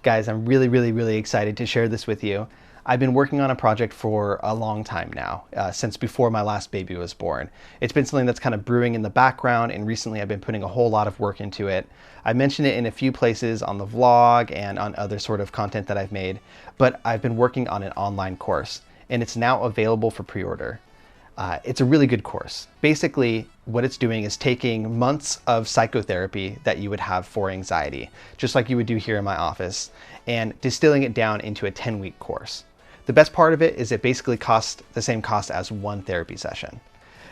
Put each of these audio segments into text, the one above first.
Guys, I'm really excited to share this with you. I've been working on a project for a long time now, since before my last baby was born. It's been something that's kind of brewing in the background, and recently I've been putting a whole lot of work into it. I mentioned it in a few places on the vlog and on other sort of content that I've made, but I've been working on an online course, and it's now available for pre-order. It's a really good course. Basically, what it's doing is taking months of psychotherapy that you would have for anxiety, just like you would do here in my office, and distilling it down into a 10-week course. The best part of it is it basically costs the same cost as one therapy session.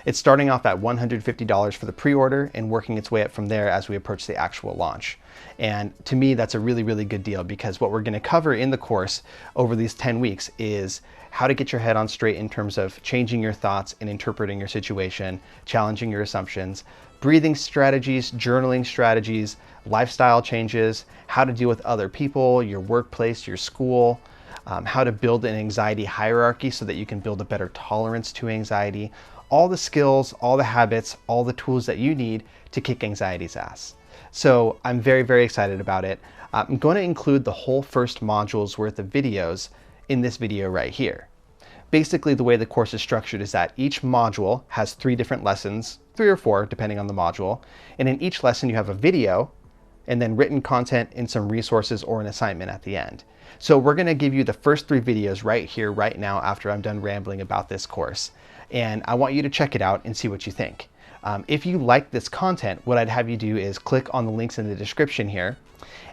It's starting off at $150 for the pre-order and working its way up from there as we approach the actual launch. And to me, that's a really good deal, because what we're going to cover in the course over these 10 weeks is how to get your head on straight in terms of changing your thoughts and interpreting your situation, challenging your assumptions, breathing strategies, journaling strategies, lifestyle changes, how to deal with other people, your workplace, your school, how to build an anxiety hierarchy so that you can build a better tolerance to anxiety, all the skills, all the habits, all the tools that you need to kick anxiety's ass. So I'm very excited about it. I'm going to include the whole first module's worth of videos in this video right here. Basically, the way the course is structured is that each module has 3 different lessons, 3 or 4 depending on the module, and in each lesson you have a video and then written content and some resources or an assignment at the end. So we're going to give you the first 3 videos right here, right now, after I'm done rambling about this course. And I want you to check it out and see what you think. If you like this content, what I'd have you do is click on the links in the description here,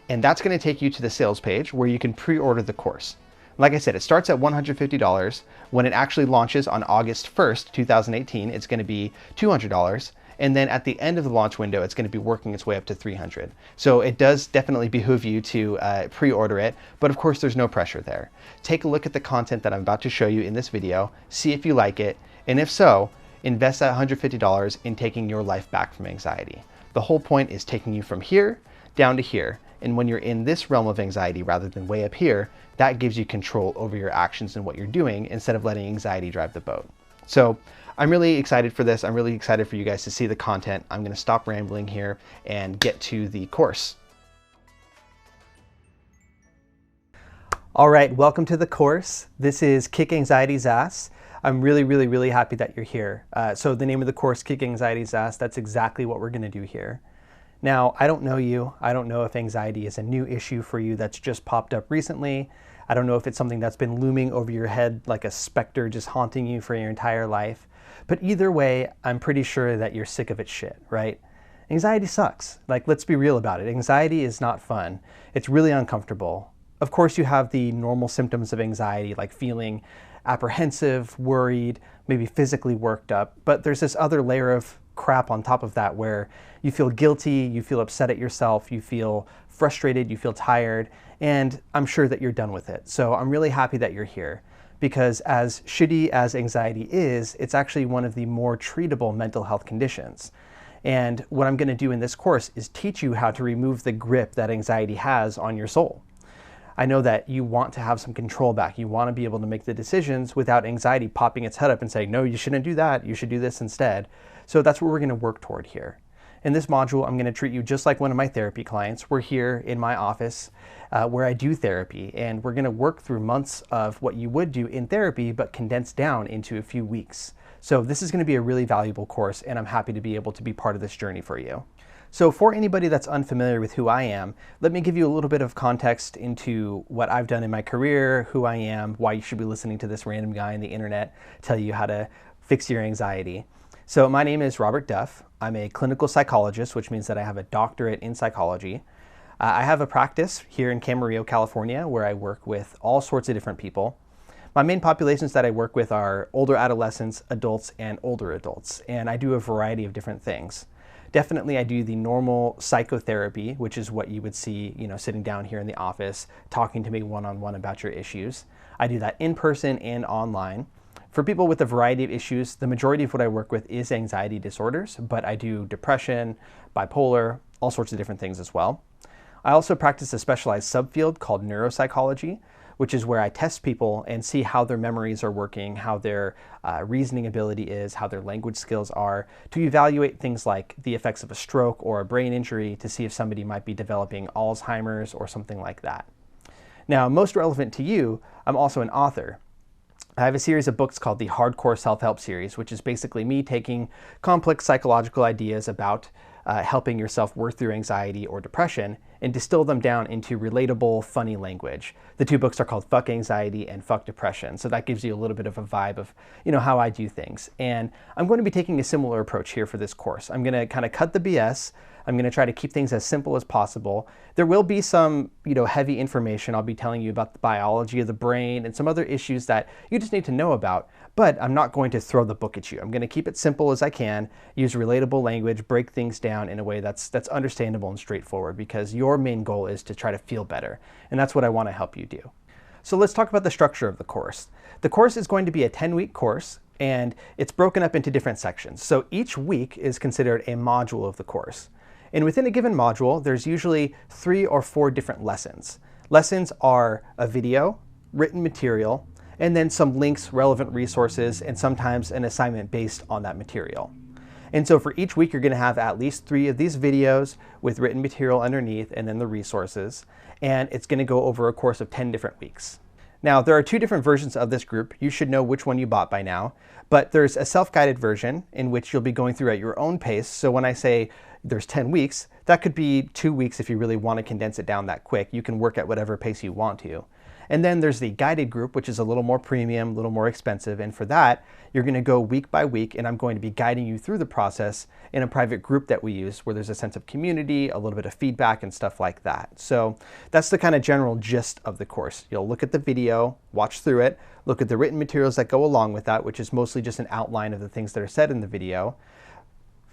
and that's going to take you to the sales page where you can pre-order the course. Like I said, it starts at $150. When it actually launches on August 1st, 2018, it's going to be $200. And then at the end of the launch window, it's going to be working its way up to $300. So it does definitely behoove you to pre-order it, but of course there's no pressure there. Take a look at the content that I'm about to show you in this video, see if you like it, and if so, invest that $150 in taking your life back from anxiety. The whole point is taking you from here down to here. And when you're in this realm of anxiety rather than way up here, that gives you control over your actions and what you're doing instead of letting anxiety drive the boat. So I'm really excited for this. I'm really excited for you guys to see the content. I'm going to stop rambling here and get to the course. All right, welcome to the course. This is Kick Anxiety's Ass. I'm really happy that you're here. So the name of the course, Kick Anxiety's Ass, that's exactly what we're going to do here. Now, I don't know you. I don't know if anxiety is a new issue for you that's just popped up recently. I don't know if it's something that's been looming over your head like a specter just haunting you for your entire life. But either way, I'm pretty sure that you're sick of its shit, right? Anxiety sucks. Like, let's be real about it. Anxiety is not fun. It's really uncomfortable. Of course, you have the normal symptoms of anxiety, like feeling apprehensive, worried, maybe physically worked up. But there's this other layer of crap on top of that where you feel guilty, you feel upset at yourself, you feel frustrated, you feel tired, and I'm sure that you're done with it. So I'm really happy that you're here, because as shitty as anxiety is, it's actually one of the more treatable mental health conditions. And what I'm going to do in this course is teach you how to remove the grip that anxiety has on your soul. I know that you want to have some control back. You want to be able to make the decisions without anxiety popping its head up and saying, no, you shouldn't do that. You should do this instead. So that's what we're going to work toward here. In this module, I'm going to treat you just like one of my therapy clients. We're here in my office where I do therapy, and we're going to work through months of what you would do in therapy, but condensed down into a few weeks. So this is going to be a really valuable course, and I'm happy to be able to be part of this journey for you. So for anybody that's unfamiliar with who I am, let me give you a little bit of context into what I've done in my career, who I am, why you should be listening to this random guy on the internet tell you how to fix your anxiety. So my name is Robert Duff. I'm a clinical psychologist, which means that I have a doctorate in psychology. I have a practice here in Camarillo, California, where I work with all sorts of different people. My main populations that I work with are older adolescents, adults, and older adults, and I do a variety of different things. Definitely I do the normal psychotherapy, which is what you would see, sitting down here in the office, talking to me one-on-one about your issues. I do that in person and online. For people with a variety of issues, the majority of what I work with is anxiety disorders, but I do depression, bipolar, all sorts of different things as well. I also practice a specialized subfield called neuropsychology, which is where I test people and see how their memories are working, how their reasoning ability is, how their language skills are, to evaluate things like the effects of a stroke or a brain injury to see if somebody might be developing Alzheimer's or something like that. Now, most relevant to you, I'm also an author. I have a series of books called the Hardcore Self-Help series, which is basically me taking complex psychological ideas about helping yourself work through anxiety or depression and distill them down into relatable, funny language. The two books are called Fuck Anxiety and Fuck Depression, so that gives you a little bit of a vibe of, how I do things. And I'm going to be taking a similar approach here for this course. I'm going to kind of cut the BS. I'm going to try to keep things as simple as possible. There will be some, heavy information. I'll be telling you about the biology of the brain and some other issues that you just need to know about, but I'm not going to throw the book at you. I'm going to keep it simple as I can, use relatable language, break things down in a way that's understandable and straightforward, because your main goal is to try to feel better, and that's what I want to help you do. So let's talk about the structure of the course. The course is going to be a 10-week course, and it's broken up into different sections. So each week is considered a module of the course. And within a given module, there's usually 3 or 4 different lessons. Lessons are a video, written material, and then some links, relevant resources, and sometimes an assignment based on that material. And so for each week, you're going to have at least 3 of these videos with written material underneath and then the resources. And it's going to go over a course of 10 different weeks. Now, there are 2 different versions of this group. You should know which one you bought by now. But there's a self-guided version in which you'll be going through at your own pace. So when I say there's 10 weeks, that could be 2 weeks if you really want to condense it down that quick. You can work at whatever pace you want to. And then there's the guided group, which is a little more premium, a little more expensive. And for that, you're going to go week by week, and I'm going to be guiding you through the process in a private group that we use where there's a sense of community, a little bit of feedback and stuff like that. So that's the kind of general gist of the course. You'll look at the video, watch through it, look at the written materials that go along with that, which is mostly just an outline of the things that are said in the video.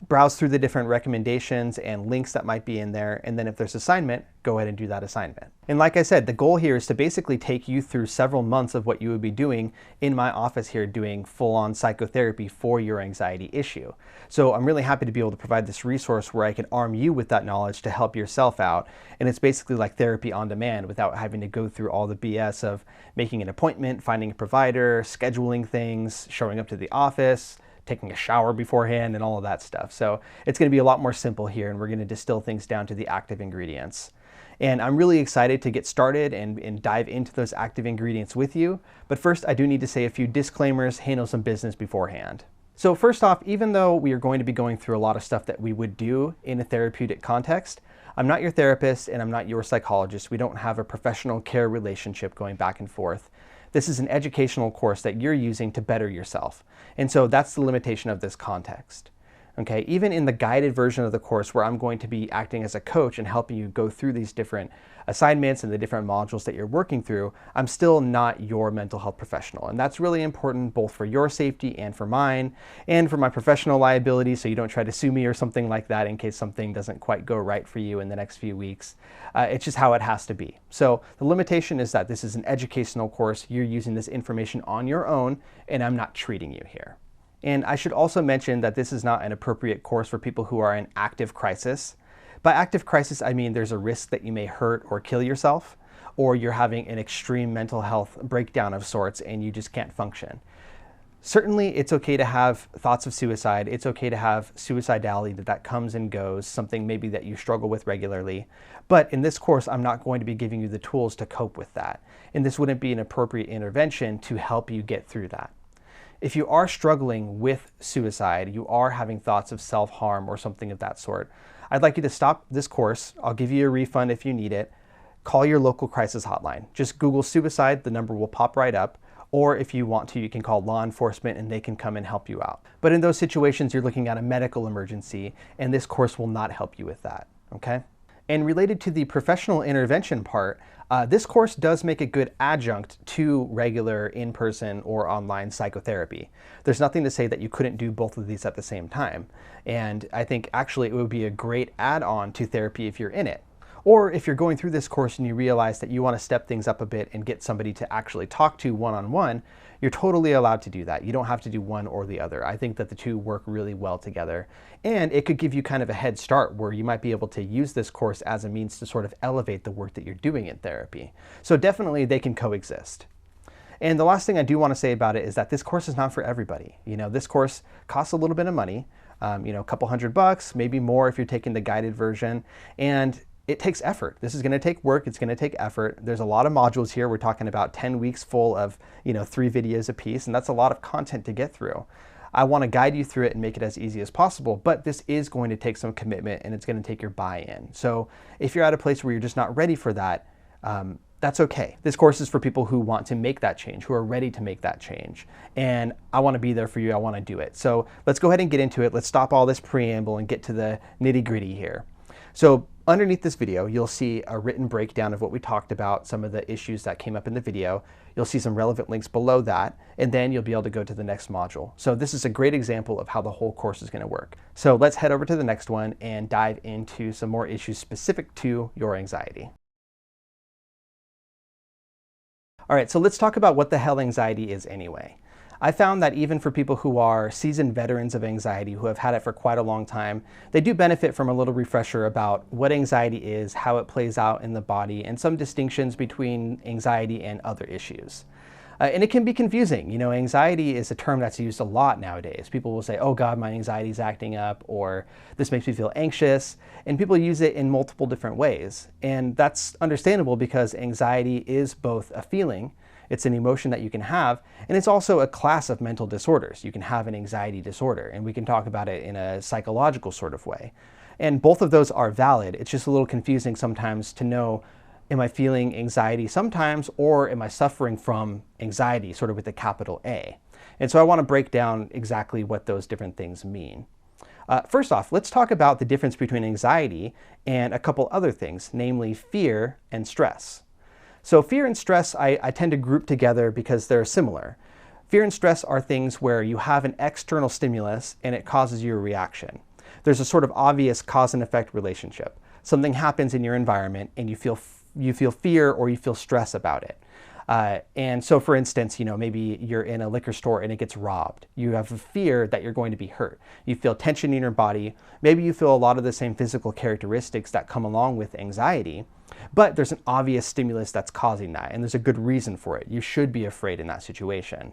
Browse through the different recommendations and links that might be in there, and then if there's assignment, go ahead and do that assignment. And like I said, the goal here is to basically take you through several months of what you would be doing in my office here, doing full-on psychotherapy for your anxiety issue. So I'm really happy to be able to provide this resource where I can arm you with that knowledge to help yourself out. And it's basically like therapy on demand without having to go through all the BS of making an appointment, finding a provider, scheduling things, showing up to the office, taking a shower beforehand, and all of that stuff. So it's going to be a lot more simple here, and we're going to distill things down to the active ingredients. And I'm really excited to get started and dive into those active ingredients with you. But first, I do need to say a few disclaimers, handle some business beforehand. So first off, even though we are going to be going through a lot of stuff that we would do in a therapeutic context, I'm not your therapist and I'm not your psychologist. We don't have a professional care relationship going back and forth. This is an educational course that you're using to better yourself. And so that's the limitation of this context. Okay, even in the guided version of the course where I'm going to be acting as a coach and helping you go through these different assignments and the different modules that you're working through, I'm still not your mental health professional. And that's really important both for your safety and for mine and for my professional liability, so you don't try to sue me or something like that in case something doesn't quite go right for you in the next few weeks. It's just how it has to be. So the limitation is that this is an educational course. You're using this information on your own, and I'm not treating you here. And I should also mention that this is not an appropriate course for people who are in active crisis. By active crisis, I mean there's a risk that you may hurt or kill yourself, or you're having an extreme mental health breakdown of sorts and you just can't function. Certainly, it's okay to have thoughts of suicide. It's okay to have suicidality that comes and goes, something maybe that you struggle with regularly. But in this course, I'm not going to be giving you the tools to cope with that. And this wouldn't be an appropriate intervention to help you get through that. If you are struggling with suicide, you are having thoughts of self-harm or something of that sort, I'd like you to stop this course. I'll give you a refund if you need it. Call your local crisis hotline. Just Google suicide, the number will pop right up. Or if you want to, you can call law enforcement and they can come and help you out. But in those situations, you're looking at a medical emergency, and this course will not help you with that, okay? And related to the professional intervention part, this course does make a good adjunct to regular in-person or online psychotherapy. There's nothing to say that you couldn't do both of these at the same time. And I think actually it would be a great add-on to therapy if you're in it. Or if you're going through this course and you realize that you want to step things up a bit and get somebody to actually talk to one-on-one, you're totally allowed to do that. You don't have to do one or the other. I think that the two work really well together. And it could give you kind of a head start where you might be able to use this course as a means to sort of elevate the work that you're doing in therapy. So definitely they can coexist. And the last thing I do want to say about it is that this course is not for everybody. You know, this course costs a little bit of money, a couple $100, maybe more if you're taking the guided version. And it takes effort. This is going to take work. It's going to take effort. There's a lot of modules here. We're talking about 10 weeks full of, 3 videos a piece, and that's a lot of content to get through. I want to guide you through it and make it as easy as possible, but this is going to take some commitment and it's going to take your buy-in. So if you're at a place where you're just not ready for that, that's okay. This course is for people who want to make that change, who are ready to make that change. And I want to be there for you. I want to do it. So let's go ahead and get into it. Let's stop all this preamble and get to the nitty-gritty here. So underneath this video, you'll see a written breakdown of what we talked about, some of the issues that came up in the video. You'll see some relevant links below that, and then you'll be able to go to the next module. So this is a great example of how the whole course is going to work. So let's head over to the next one and dive into some more issues specific to your anxiety. All right, so let's talk about what the hell anxiety is anyway. I found that even for people who are seasoned veterans of anxiety, who have had it for quite a long time, they do benefit from a little refresher about what anxiety is, how it plays out in the body, and some distinctions between anxiety and other issues. And it can be confusing. Anxiety is a term that's used a lot nowadays. People will say, oh God, my anxiety is acting up, or this makes me feel anxious. And people use it in multiple different ways. And that's understandable because anxiety is both a feeling, it's an emotion that you can have, and it's also a class of mental disorders. You can have an anxiety disorder, and we can talk about it in a psychological sort of way. And both of those are valid. It's just a little confusing sometimes to know, am I feeling anxiety sometimes, or am I suffering from anxiety, sort of with a capital A? And so I want to break down exactly what those different things mean. First off, let's talk about the difference between anxiety and a couple other things, namely fear and stress. So fear and stress, I tend to group together because they're similar. Fear and stress are things where you have an external stimulus and it causes you a reaction. There's a sort of obvious cause and effect relationship. Something happens in your environment and you feel fear or you feel stress about it. And so for instance, maybe you're in a liquor store and it gets robbed. You have a fear that you're going to be hurt. You feel tension in your body. Maybe you feel a lot of the same physical characteristics that come along with anxiety, but there's an obvious stimulus that's causing that, and there's a good reason for it. You should be afraid in that situation.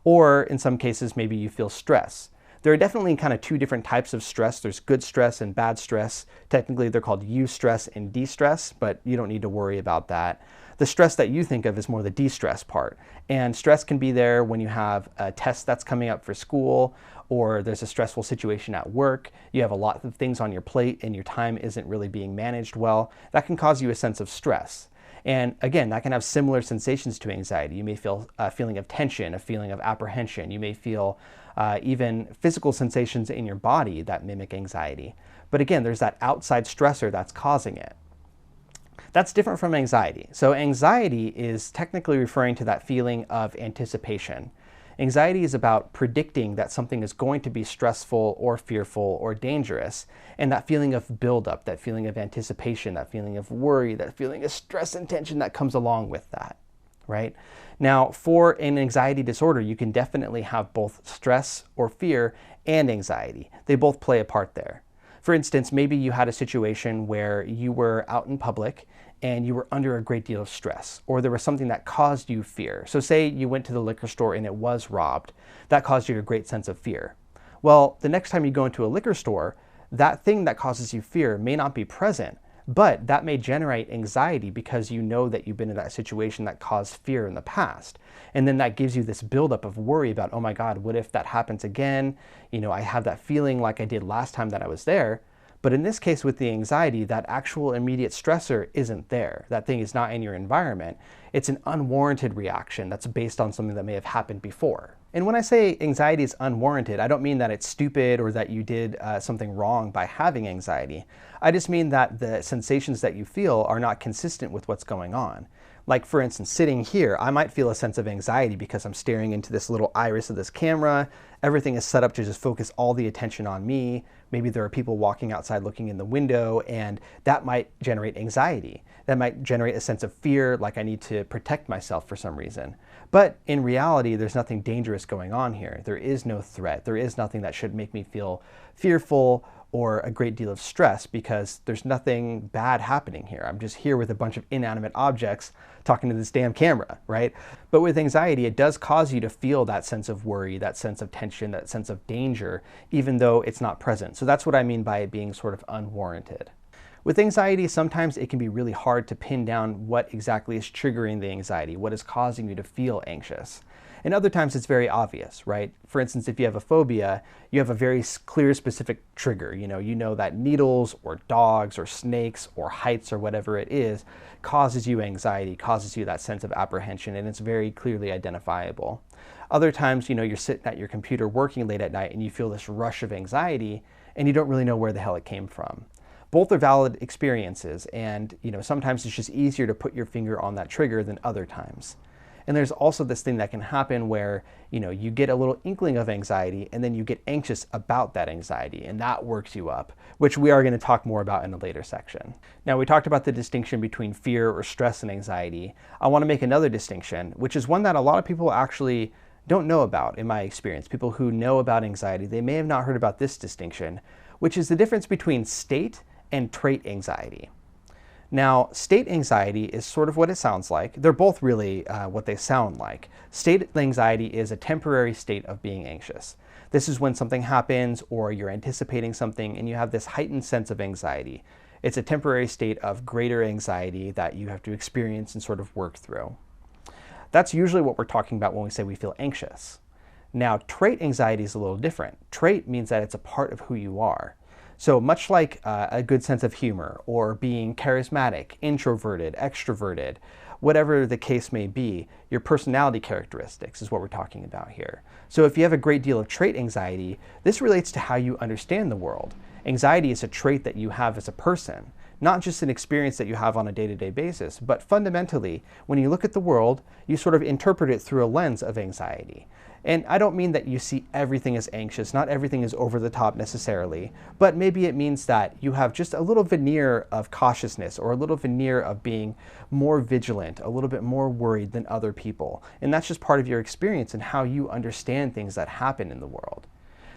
Or in some cases, maybe you feel stress. There are definitely kind of two different types of stress. There's good stress and bad stress. Technically, they're called eustress and de-stress, but you don't need to worry about that. The stress that you think of is more the de-stress part. And stress can be there when you have a test that's coming up for school, or there's a stressful situation at work. You have a lot of things on your plate and your time isn't really being managed well. That can cause you a sense of stress. And again, that can have similar sensations to anxiety. You may feel a feeling of tension, a feeling of apprehension. You may feel even physical sensations in your body that mimic anxiety. But again, there's that outside stressor that's causing it. That's different from anxiety. So anxiety is technically referring to that feeling of anticipation. Anxiety is about predicting that something is going to be stressful or fearful or dangerous, and that feeling of buildup, that feeling of anticipation, that feeling of worry, that feeling of stress and tension that comes along with that, right? Now, for an anxiety disorder, you can definitely have both stress or fear and anxiety. They both play a part there. For instance, maybe you had a situation where you were out in public and you were under a great deal of stress, or there was something that caused you fear. So say you went to the liquor store and it was robbed. That caused you a great sense of fear. Well, the next time you go into a liquor store, that thing that causes you fear may not be present, but that may generate anxiety because you know that you've been in that situation that caused fear in the past. And then that gives you this buildup of worry about, oh my God, what if that happens again? I have that feeling like I did last time that I was there. But in this case with the anxiety, that actual immediate stressor isn't there. That thing is not in your environment. It's an unwarranted reaction that's based on something that may have happened before. And when I say anxiety is unwarranted, I don't mean that it's stupid or that you did something wrong by having anxiety. I just mean that the sensations that you feel are not consistent with what's going on. Like for instance, sitting here, I might feel a sense of anxiety because I'm staring into this little iris of this camera. Everything is set up to just focus all the attention on me. Maybe there are people walking outside looking in the window, and that might generate anxiety. That might generate a sense of fear, like I need to protect myself for some reason. But in reality, there's nothing dangerous going on here. There is no threat. There is nothing that should make me feel fearful or a great deal of stress because there's nothing bad happening here. I'm just here with a bunch of inanimate objects talking to this damn camera, right? But with anxiety, it does cause you to feel that sense of worry, that sense of tension, that sense of danger, even though it's not present. So that's what I mean by it being sort of unwarranted. With anxiety, sometimes it can be really hard to pin down what exactly is triggering the anxiety, what is causing you to feel anxious. And other times it's very obvious, right? For instance, if you have a phobia, you have a very clear, specific trigger. You know that needles or dogs or snakes or heights or whatever it is causes you anxiety, causes you that sense of apprehension, and it's very clearly identifiable. Other times, you're sitting at your computer working late at night and you feel this rush of anxiety and you don't really know where the hell it came from. Both are valid experiences, and sometimes it's just easier to put your finger on that trigger than other times. And there's also this thing that can happen where you get a little inkling of anxiety and then you get anxious about that anxiety, and that works you up, which we are going to talk more about in a later section. Now, we talked about the distinction between fear or stress and anxiety. I want to make another distinction, which is one that a lot of people actually don't know about in my experience. People who know about anxiety, they may have not heard about this distinction, which is the difference between state and trait anxiety. Now, state anxiety is sort of what it sounds like. They're both really what they sound like. State anxiety is a temporary state of being anxious. This is when something happens or you're anticipating something and you have this heightened sense of anxiety. It's a temporary state of greater anxiety that you have to experience and sort of work through. That's usually what we're talking about when we say we feel anxious. Now, trait anxiety is a little different. Trait means that it's a part of who you are. So much like a good sense of humor or being charismatic, introverted, extroverted, whatever the case may be, your personality characteristics is what we're talking about here. So if you have a great deal of trait anxiety, this relates to how you understand the world. Anxiety is a trait that you have as a person, not just an experience that you have on a day-to-day basis, but fundamentally, when you look at the world, you sort of interpret it through a lens of anxiety. And I don't mean that you see everything as anxious, not everything is over the top necessarily, but maybe it means that you have just a little veneer of cautiousness or a little veneer of being more vigilant, a little bit more worried than other people. And that's just part of your experience and how you understand things that happen in the world.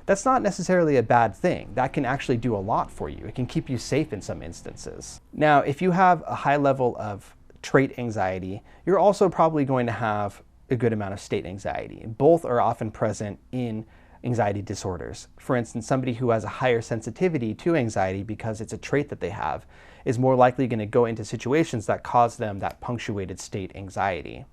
That's not necessarily a bad thing. That can actually do a lot for you. It can keep you safe in some instances. Now, if you have a high level of trait anxiety, you're also probably going to have a good amount of state anxiety. Both are often present in anxiety disorders. For instance, somebody who has a higher sensitivity to anxiety because it's a trait that they have is more likely going to go into situations that cause them that punctuated state anxiety.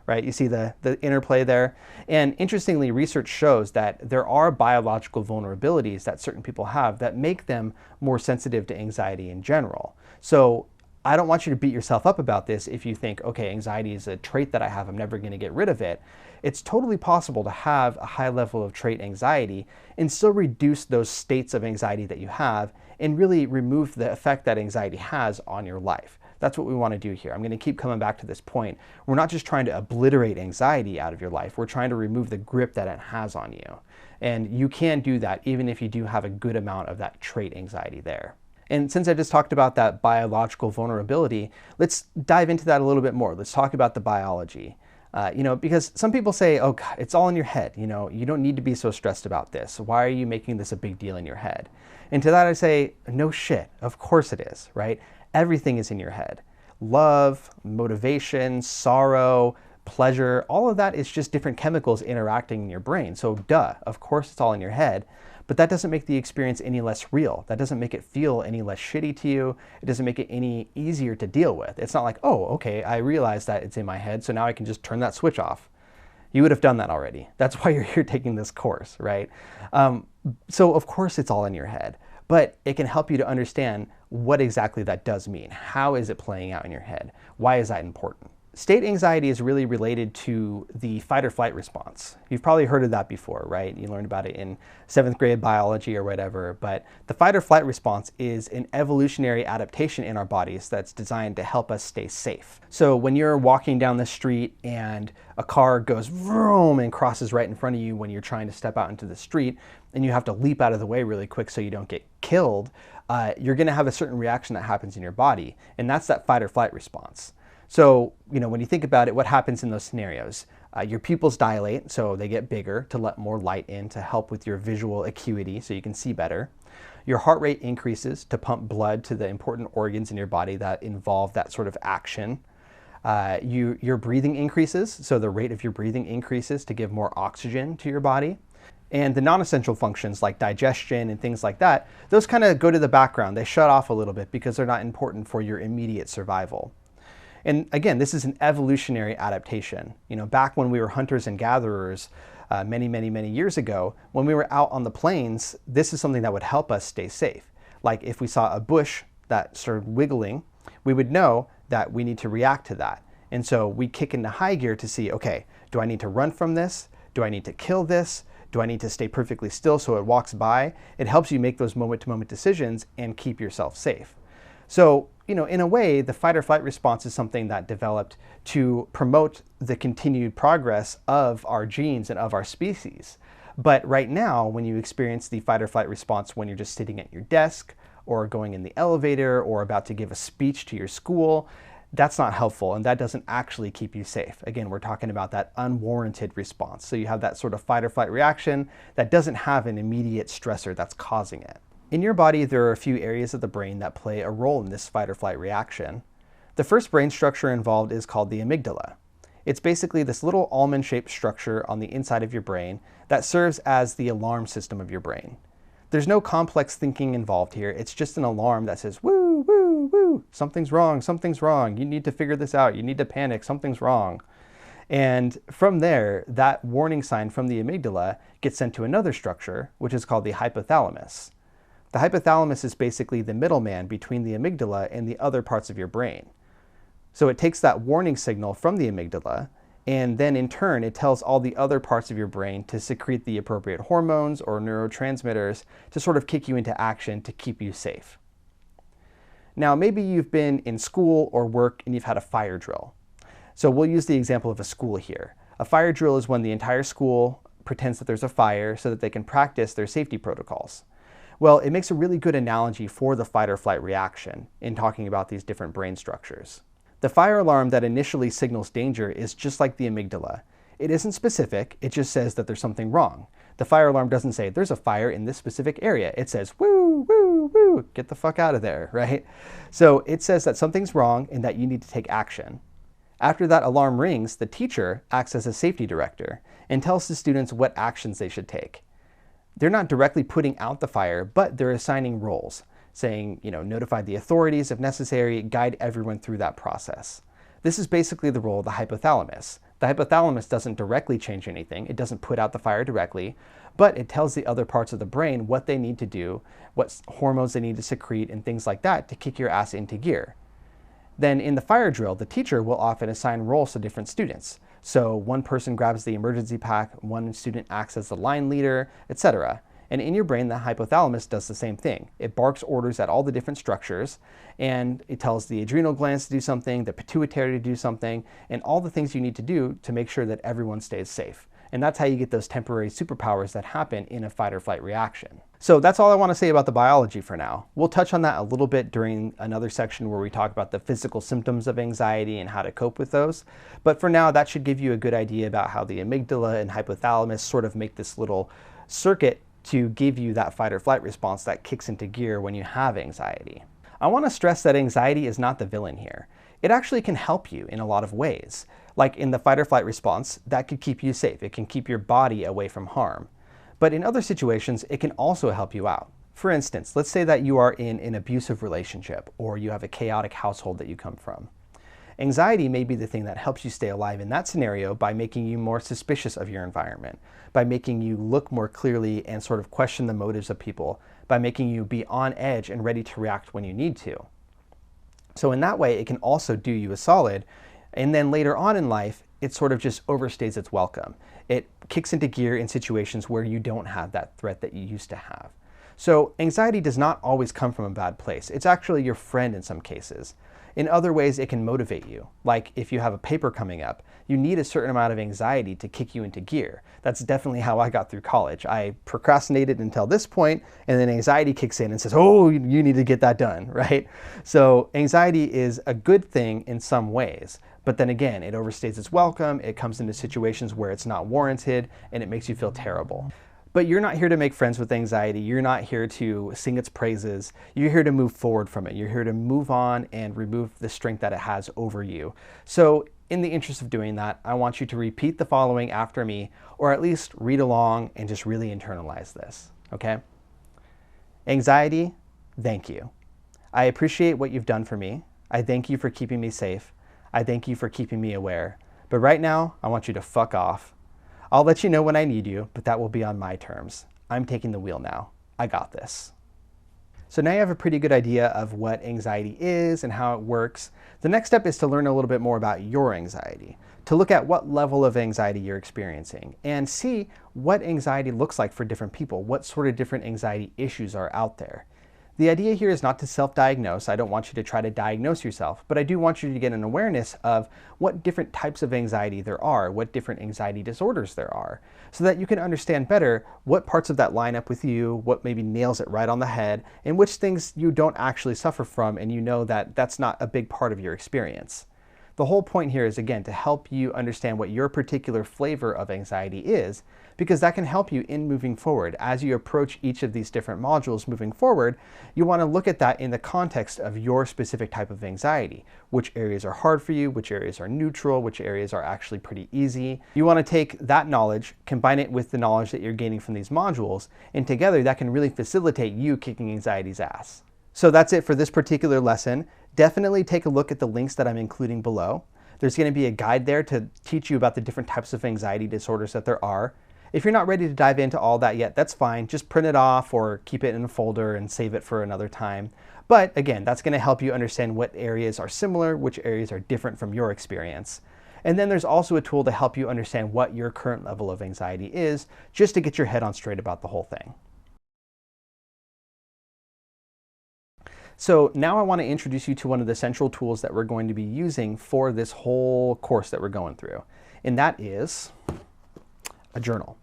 Right? You see the interplay there? And interestingly, research shows that there are biological vulnerabilities that certain people have that make them more sensitive to anxiety in general. So I don't want you to beat yourself up about this if you think, okay, anxiety is a trait that I have, I'm never going to get rid of it. It's totally possible to have a high level of trait anxiety and still reduce those states of anxiety that you have and really remove the effect that anxiety has on your life. That's what we want to do here. I'm going to keep coming back to this point. We're not just trying to obliterate anxiety out of your life. We're trying to remove the grip that it has on you. And you can do that even if you do have a good amount of that trait anxiety there. And since I just talked about that biological vulnerability, let's dive into that a little bit more. Let's talk about the biology. Because some people say, oh, God, it's all in your head. You don't need to be so stressed about this. Why are you making this a big deal in your head? And to that I say, no shit. Of course it is, right? Everything is in your head. Love, motivation, sorrow, pleasure, all of that is just different chemicals interacting in your brain. So duh, of course it's all in your head. But that doesn't make the experience any less real. That doesn't make it feel any less shitty to you. It doesn't make it any easier to deal with. It's not like, oh, okay, I realize that it's in my head, so now I can just turn that switch off. You would have done that already. That's why you're here taking this course, right? So of course it's all in your head, but it can help you to understand what exactly that does mean. How is it playing out in your head? Why is that important? State anxiety is really related to the fight or flight response. You've probably heard of that before, right? You learned about it in 7th grade biology or whatever, but the fight or flight response is an evolutionary adaptation in our bodies that's designed to help us stay safe. So when you're walking down the street and a car goes vroom and crosses right in front of you when you're trying to step out into the street and you have to leap out of the way really quick so you don't get killed, you're gonna have a certain reaction that happens in your body, and that's that fight or flight response. So, when you think about it, what happens in those scenarios? Your pupils dilate, so they get bigger to let more light in to help with your visual acuity so you can see better. Your heart rate increases to pump blood to the important organs in your body that involve that sort of action. Your breathing increases, so the rate of your breathing increases to give more oxygen to your body. And the non-essential functions like digestion and things like that, those kind of go to the background. They shut off a little bit because they're not important for your immediate survival. And again, this is an evolutionary adaptation. Back when we were hunters and gatherers many years ago, when we were out on the plains, this is something that would help us stay safe. Like if we saw a bush that started wiggling, we would know that we need to react to that. And so we kick into high gear to see, okay, do I need to run from this? Do I need to kill this? Do I need to stay perfectly still so it walks by? It helps you make those moment-to-moment decisions and keep yourself safe. So, in a way, the fight or flight response is something that developed to promote the continued progress of our genes and of our species. But right now, when you experience the fight or flight response when you're just sitting at your desk or going in the elevator or about to give a speech to your school, that's not helpful, and that doesn't actually keep you safe. Again, we're talking about that unwarranted response. So you have that sort of fight or flight reaction that doesn't have an immediate stressor that's causing it. In your body, there are a few areas of the brain that play a role in this fight or flight reaction. The first brain structure involved is called the amygdala. It's basically this little almond-shaped structure on the inside of your brain that serves as the alarm system of your brain. There's no complex thinking involved here. It's just an alarm that says, woo, woo, woo, something's wrong, you need to figure this out, you need to panic, something's wrong. And from there, that warning sign from the amygdala gets sent to another structure, which is called the hypothalamus. The hypothalamus is basically the middleman between the amygdala and the other parts of your brain. So it takes that warning signal from the amygdala, and then in turn, it tells all the other parts of your brain to secrete the appropriate hormones or neurotransmitters to sort of kick you into action to keep you safe. Now, maybe you've been in school or work and you've had a fire drill. So we'll use the example of a school here. A fire drill is when the entire school pretends that there's a fire so that they can practice their safety protocols. Well, it makes a really good analogy for the fight or flight reaction in talking about these different brain structures. The fire alarm that initially signals danger is just like the amygdala. It isn't specific, it just says that there's something wrong. The fire alarm doesn't say, there's a fire in this specific area. It says, woo, woo, woo, get the fuck out of there, right? So it says that something's wrong and that you need to take action. After that alarm rings, the teacher acts as a safety director and tells the students what actions they should take. They're not directly putting out the fire, but they're assigning roles, saying, notify the authorities if necessary, guide everyone through that process. This is basically the role of the hypothalamus. The hypothalamus doesn't directly change anything. It doesn't put out the fire directly, but it tells the other parts of the brain what they need to do, what hormones they need to secrete, and things like that to kick your ass into gear. Then in the fire drill, the teacher will often assign roles to different students. So one person grabs the emergency pack, one student acts as the line leader, etc. And in your brain, the hypothalamus does the same thing. It barks orders at all the different structures, and it tells the adrenal glands to do something, the pituitary to do something, and all the things you need to do to make sure that everyone stays safe. And that's how you get those temporary superpowers that happen in a fight or flight reaction. So that's all I want to say about the biology for now. We'll touch on that a little bit during another section where we talk about the physical symptoms of anxiety and how to cope with those. But for now, that should give you a good idea about how the amygdala and hypothalamus sort of make this little circuit to give you that fight or flight response that kicks into gear when you have anxiety. I want to stress that anxiety is not the villain here. It actually can help you in a lot of ways. Like in the fight or flight response, that could keep you safe. It can keep your body away from harm. But in other situations, it can also help you out. For instance, let's say that you are in an abusive relationship or you have a chaotic household that you come from. Anxiety may be the thing that helps you stay alive in that scenario by making you more suspicious of your environment, by making you look more clearly and sort of question the motives of people, by making you be on edge and ready to react when you need to. So in that way, it can also do you a solid. And then later on in life, it sort of just overstays its welcome. It kicks into gear in situations where you don't have that threat that you used to have. So anxiety does not always come from a bad place. It's actually your friend in some cases. In other ways, it can motivate you. Like if you have a paper coming up, you need a certain amount of anxiety to kick you into gear. That's definitely how I got through college. I procrastinated until this point, and then anxiety kicks in and says, oh, you need to get that done, right? So anxiety is a good thing in some ways, but then again, it overstays its welcome, it comes into situations where it's not warranted, and it makes you feel terrible. But you're not here to make friends with anxiety. You're not here to sing its praises. You're here to move forward from it. You're here to move on and remove the strength that it has over you. So in the interest of doing that, I want you to repeat the following after me, or at least read along and just really internalize this, okay? Anxiety, thank you. I appreciate what you've done for me. I thank you for keeping me safe. I thank you for keeping me aware. But right now, I want you to fuck off. I'll let you know when I need you, but that will be on my terms. I'm taking the wheel now. I got this. So now you have a pretty good idea of what anxiety is and how it works. The next step is to learn a little bit more about your anxiety, to look at what level of anxiety you're experiencing and see what anxiety looks like for different people, what sort of different anxiety issues are out there. The idea here is not to self-diagnose. I don't want you to try to diagnose yourself, but I do want you to get an awareness of what different types of anxiety there are, what different anxiety disorders there are, so that you can understand better what parts of that line up with you, what maybe nails it right on the head, and which things you don't actually suffer from, and you know that that's not a big part of your experience. The whole point here is, again, to help you understand what your particular flavor of anxiety is, because that can help you in moving forward. As you approach each of these different modules moving forward, you want to look at that in the context of your specific type of anxiety. Which areas are hard for you, which areas are neutral, which areas are actually pretty easy. You want to take that knowledge, combine it with the knowledge that you're gaining from these modules, and together that can really facilitate you kicking anxiety's ass. So that's it for this particular lesson. Definitely take a look at the links that I'm including below. There's going to be a guide there to teach you about the different types of anxiety disorders that there are. If you're not ready to dive into all that yet, that's fine. Just print it off or keep it in a folder and save it for another time. But again, that's going to help you understand what areas are similar, which areas are different from your experience. And then there's also a tool to help you understand what your current level of anxiety is, just to get your head on straight about the whole thing. So now I want to introduce you to one of the central tools that we're going to be using for this whole course that we're going through, and that is a journal.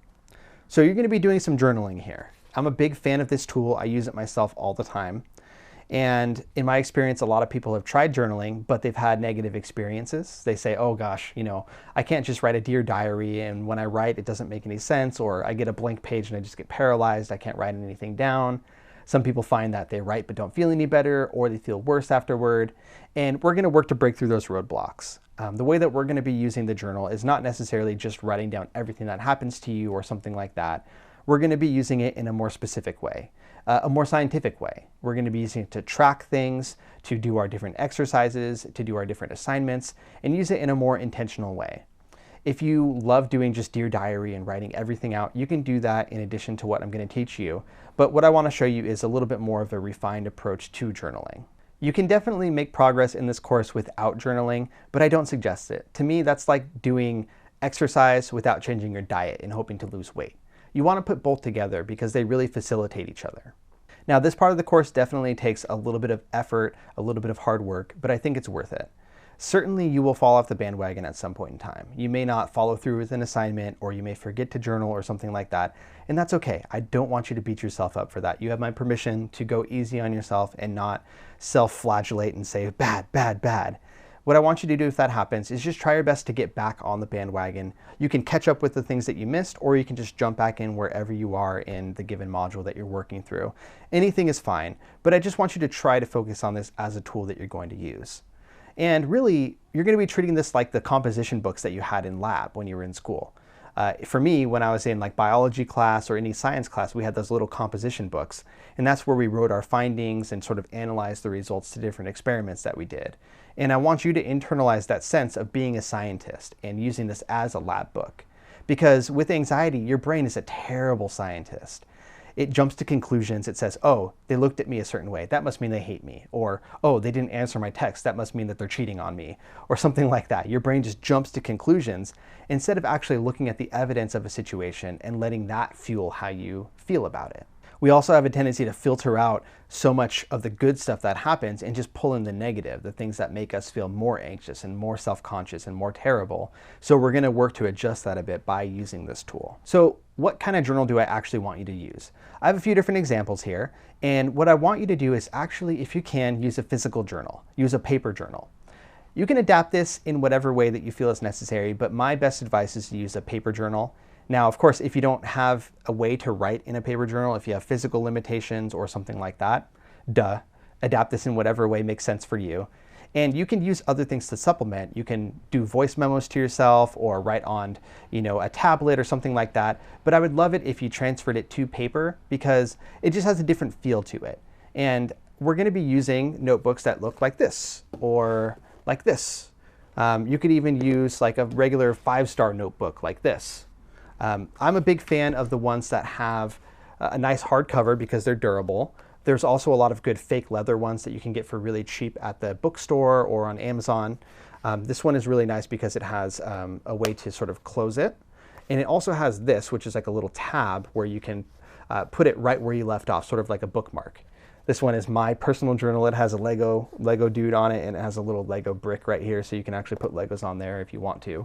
So you're going to be doing some journaling here. I'm a big fan of this tool. I use it myself all the time. And in my experience, a lot of people have tried journaling, but they've had negative experiences. They say, oh gosh, I can't just write a Dear Diary, and when I write, it doesn't make any sense, or I get a blank page and I just get paralyzed. I can't write anything down. Some people find that they write but don't feel any better, or they feel worse afterward. And we're going to work to break through those roadblocks. The way that we're going to be using the journal is not necessarily just writing down everything that happens to you or something like that. We're going to be using it in a more specific way, a more scientific way. We're going to be using it to track things, to do our different exercises, to do our different assignments, and use it in a more intentional way. If you love doing just Dear Diary and writing everything out, you can do that in addition to what I'm going to teach you. But what I want to show you is a little bit more of a refined approach to journaling. You can definitely make progress in this course without journaling, but I don't suggest it. To me, that's like doing exercise without changing your diet and hoping to lose weight. You want to put both together because they really facilitate each other. Now, this part of the course definitely takes a little bit of effort, a little bit of hard work, but I think it's worth it. Certainly you will fall off the bandwagon at some point in time. You may not follow through with an assignment, or you may forget to journal or something like that, and that's okay. I don't want you to beat yourself up for that. You have my permission to go easy on yourself and not self-flagellate and say, bad, bad, bad. What I want you to do if that happens is just try your best to get back on the bandwagon. You can catch up with the things that you missed, or you can just jump back in wherever you are in the given module that you're working through. Anything is fine, but I just want you to try to focus on this as a tool that you're going to use. And really, you're going to be treating this like the composition books that you had in lab when you were in school. For me, when I was in like biology class or any science class, we had those little composition books. And that's where we wrote our findings and sort of analyzed the results to different experiments that we did. And I want you to internalize that sense of being a scientist and using this as a lab book. Because with anxiety, your brain is a terrible scientist. It jumps to conclusions. It says, oh, they looked at me a certain way. That must mean they hate me. Or, oh, they didn't answer my text. That must mean that they're cheating on me. Or something like that. Your brain just jumps to conclusions instead of actually looking at the evidence of a situation and letting that fuel how you feel about it. We also have a tendency to filter out so much of the good stuff that happens and just pull in the negative, the things that make us feel more anxious and more self-conscious and more terrible. So we're going to work to adjust that a bit by using this tool. So what kind of journal do I actually want you to use? I have a few different examples here, and what I want you to do is actually, if you can, use a physical journal, use a paper journal. You can adapt this in whatever way that you feel is necessary, but my best advice is to use a paper journal. Now, of course, if you don't have a way to write in a paper journal, if you have physical limitations or something like that, adapt this in whatever way makes sense for you. And you can use other things to supplement. You can do voice memos to yourself or write on, a tablet or something like that. But I would love it if you transferred it to paper because it just has a different feel to it. And we're going to be using notebooks that look like this or like this. You could even use like a regular 5-star notebook like this. I'm a big fan of the ones that have a nice hardcover because they're durable. There's also a lot of good fake leather ones that you can get for really cheap at the bookstore or on Amazon. This one is really nice because it has a way to sort of close it. And it also has this, which is like a little tab where you can put it right where you left off, sort of like a bookmark. This one is my personal journal. It has a Lego dude on it, and it has a little Lego brick right here, so you can actually put Legos on there if you want to.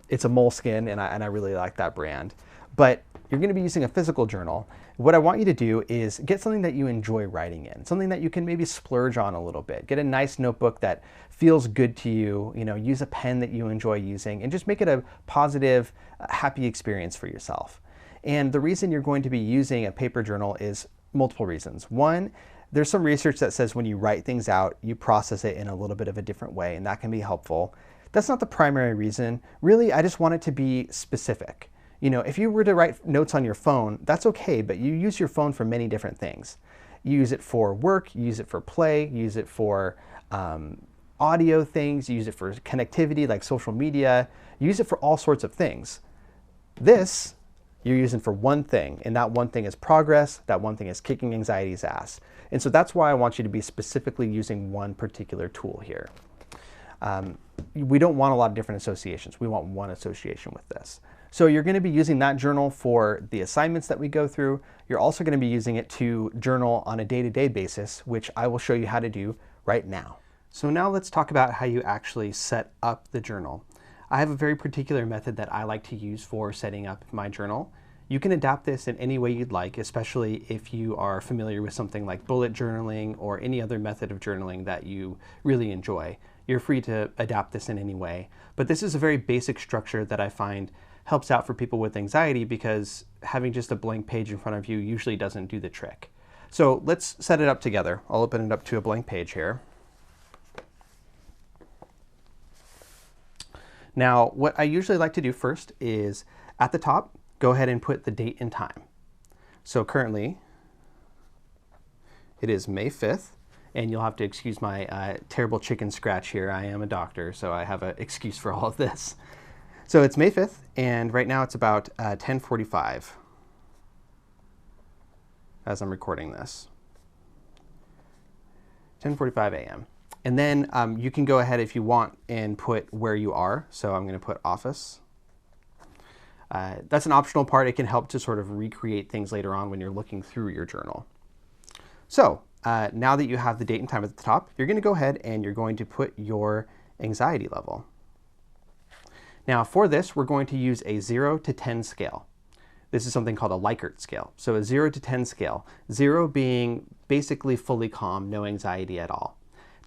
It's a Moleskine, and I really like that brand. But you're going to be using a physical journal. What I want you to do is get something that you enjoy writing in, something that you can maybe splurge on a little bit. Get a nice notebook that feels good to you, use a pen that you enjoy using, and just make it a positive, happy experience for yourself. And the reason you're going to be using a paper journal is multiple reasons. One, there's some research that says when you write things out, you process it in a little bit of a different way, and that can be helpful. That's not the primary reason. Really, I just want it to be specific. If you were to write notes on your phone, that's okay, but you use your phone for many different things. You use it for work, you use it for play, you use it for audio things, you use it for connectivity like social media, you use it for all sorts of things. This, you're using for one thing, and that one thing is progress, that one thing is kicking anxiety's ass. And so that's why I want you to be specifically using one particular tool here. We don't want a lot of different associations. We want one association with this. So you're going to be using that journal for the assignments that we go through. You're also going to be using it to journal on a day-to-day basis, which I will show you how to do right now. So now let's talk about how you actually set up the journal. I have a very particular method that I like to use for setting up my journal. You can adapt this in any way you'd like, especially if you are familiar with something like bullet journaling or any other method of journaling that you really enjoy. You're free to adapt this in any way. But this is a very basic structure that I find helps out for people with anxiety because having just a blank page in front of you usually doesn't do the trick. So let's set it up together. I'll open it up to a blank page here. Now, what I usually like to do first is at the top, go ahead and put the date and time. So currently, it is May 5th, and you'll have to excuse my terrible chicken scratch here. I am a doctor, so I have an excuse for all of this. So it's May 5th, and right now it's about 10:45 as I'm recording this. 10:45 a.m. And then you can go ahead if you want and put where you are. So I'm going to put office. That's an optional part. It can help to sort of recreate things later on when you're looking through your journal. So now that you have the date and time at the top, you're going to go ahead and you're going to put your anxiety level. Now for this, we're going to use a 0 to 10 scale. This is something called a Likert scale. So a 0 to 10 scale, 0 being basically fully calm, no anxiety at all.